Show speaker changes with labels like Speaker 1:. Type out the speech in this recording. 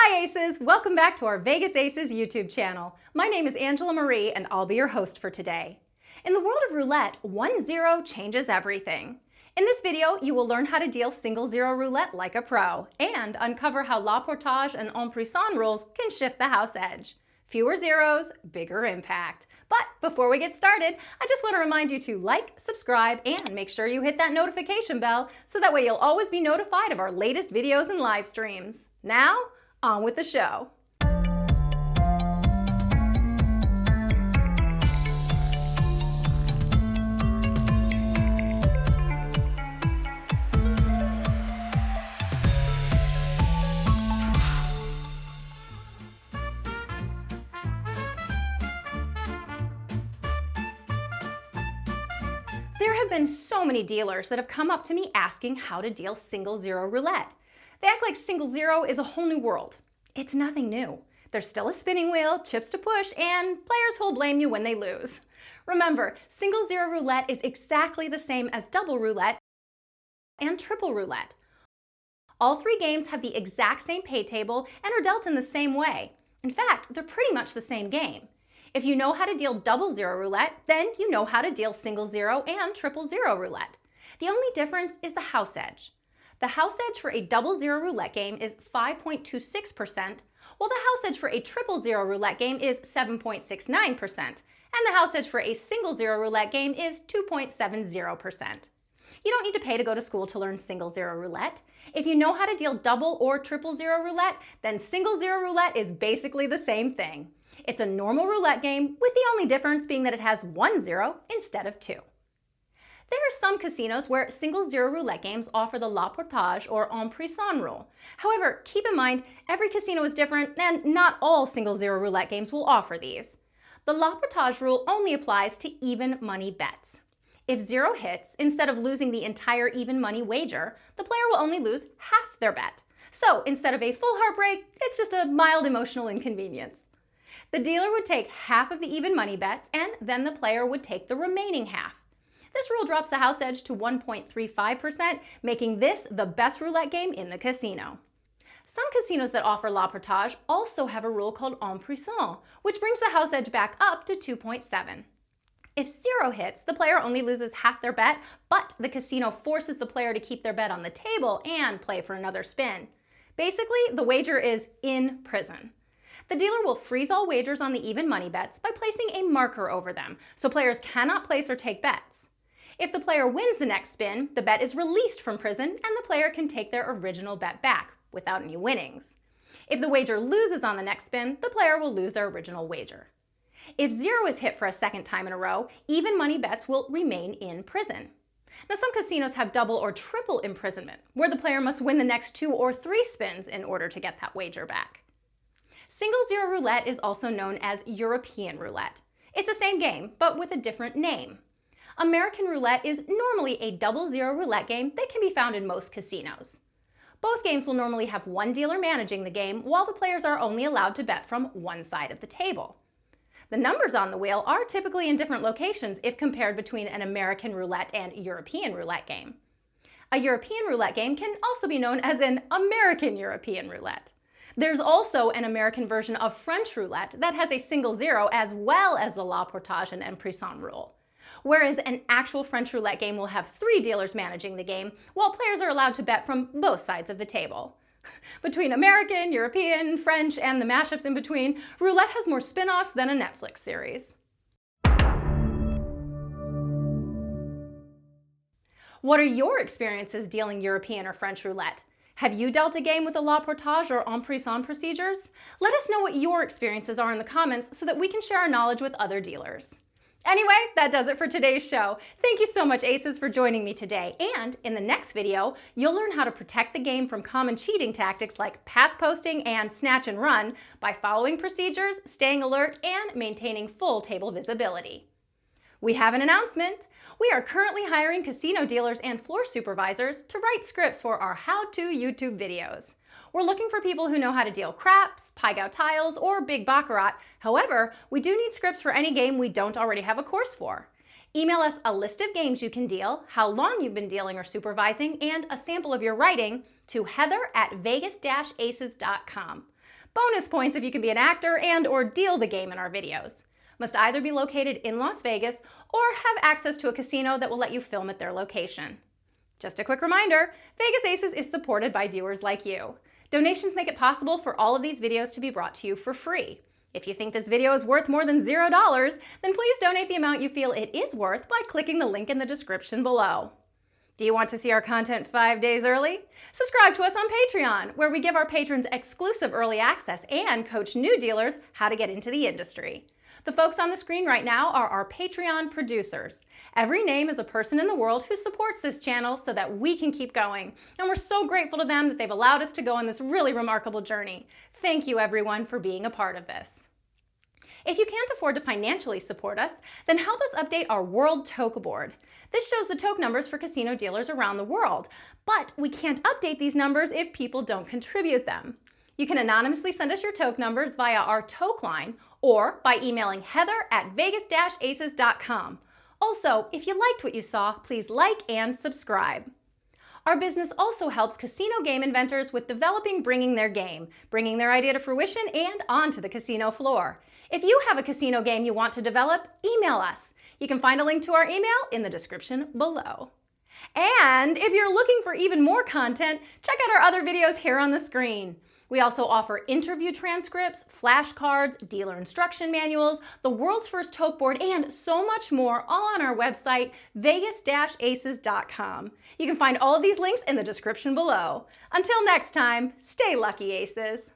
Speaker 1: Hi Aces! Welcome back to our Vegas Aces YouTube channel. My name is Angela Marie and I'll be your host for today. In the world of roulette, 1-0 changes everything. In this video, you will learn how to deal single zero roulette like a pro and uncover how la Partage and en prison rules can shift the house edge. Fewer zeros, bigger impact. But before we get started, I just want to remind you to like, subscribe, and make sure you hit that notification bell so that way you'll always be notified of our latest videos and live streams. Now, on with the show. There have been so many dealers that have come up to me asking how to deal single zero roulette. They act like single zero is a whole new world. It's nothing new. There's still a spinning wheel, chips to push, and players who'll blame you when they lose. Remember, single zero roulette is exactly the same as double roulette and triple roulette. All three games have the exact same pay table and are dealt in the same way. In fact, they're pretty much the same game. If you know how to deal double zero roulette, then you know how to deal single zero and triple zero roulette. The only difference is the house edge. The house edge for a double zero roulette game is 5.26%, while the house edge for a triple zero roulette game is 7.69%, and the house edge for a single zero roulette game is 2.70%. You don't need to pay to go to school to learn single zero roulette. If you know how to deal double or triple zero roulette, then single zero roulette is basically the same thing. It's a normal roulette game, with the only difference being that it has 1 0 instead of 2. There are some casinos where single zero roulette games offer the la Partage or en prison rule. However, keep in mind, every casino is different and not all single zero roulette games will offer these. The la Partage rule only applies to even money bets. If zero hits, instead of losing the entire even money wager, the player will only lose half their bet. So instead of a full heartbreak, it's just a mild emotional inconvenience. The dealer would take half of the even money bets and then the player would take the remaining half. This rule drops the house edge to 1.35%, making this the best roulette game in the casino. Some casinos that offer la Partage also have a rule called en prison, which brings the house edge back up to 2.7. If zero hits, the player only loses half their bet, but the casino forces the player to keep their bet on the table and play for another spin. Basically, the wager is in prison. The dealer will freeze all wagers on the even money bets by placing a marker over them, so players cannot place or take bets. If the player wins the next spin, the bet is released from prison and the player can take their original bet back without any winnings. If the wager loses on the next spin, the player will lose their original wager. If zero is hit for a second time in a row, even money bets will remain in prison. Now, some casinos have double or triple imprisonment, where the player must win the next 2 or 3 spins in order to get that wager back. Single zero roulette is also known as European roulette. It's the same game, but with a different name. American roulette is normally a double zero roulette game that can be found in most casinos. Both games will normally have one dealer managing the game, while the players are only allowed to bet from one side of the table. The numbers on the wheel are typically in different locations if compared between an American roulette and European roulette game. A European roulette game can also be known as an American European roulette. There's also an American version of French roulette that has a single zero as well as the la Partage and en prison rule. Whereas an actual French roulette game will have 3 dealers managing the game, while players are allowed to bet from both sides of the table. Between American, European, French, and the mashups in between, roulette has more spin-offs than a Netflix series. What are your experiences dealing European or French roulette? Have you dealt a game with a la Partage or en prison procedures? Let us know what your experiences are in the comments so that we can share our knowledge with other dealers. Anyway, that does it for today's show. Thank you so much, Aces, for joining me today. And in the next video, you'll learn how to protect the game from common cheating tactics like pass posting and snatch and run by following procedures, staying alert, and maintaining full table visibility. We have an announcement. We are currently hiring casino dealers and floor supervisors to write scripts for our how-to YouTube videos. We're looking for people who know how to deal craps, pai-gow tiles, or big baccarat. However, we do need scripts for any game we don't already have a course for. Email us a list of games you can deal, how long you've been dealing or supervising, and a sample of your writing to heather@vegas-aces.com. Bonus points if you can be an actor and/or deal the game in our videos. Must either be located in Las Vegas or have access to a casino that will let you film at their location. Just a quick reminder, Vegas Aces is supported by viewers like you. Donations make it possible for all of these videos to be brought to you for free. If you think this video is worth more than $0, then please donate the amount you feel it is worth by clicking the link in the description below. Do you want to see our content 5 days early? Subscribe to us on Patreon, where we give our patrons exclusive early access and coach new dealers how to get into the industry. The folks on the screen right now are our Patreon producers. Every name is a person in the world who supports this channel so that we can keep going. And we're so grateful to them that they've allowed us to go on this really remarkable journey. Thank you everyone for being a part of this. If you can't afford to financially support us, then help us update our World Toke Board. This shows the toke numbers for casino dealers around the world, but we can't update these numbers if people don't contribute them. You can anonymously send us your toke numbers via our toke line or by emailing heather@vegas-aces.com. Also, if you liked what you saw, please like and subscribe. Our business also helps casino game inventors with developing bringing their idea to fruition and onto the casino floor. If you have a casino game you want to develop, email us. You can find a link to our email in the description below. And if you're looking for even more content, check out our other videos here on the screen. We also offer interview transcripts, flashcards, dealer instruction manuals, the world's first toke board, and so much more, all on our website, vegas-aces.com. You can find all of these links in the description below. Until next time, stay lucky, Aces.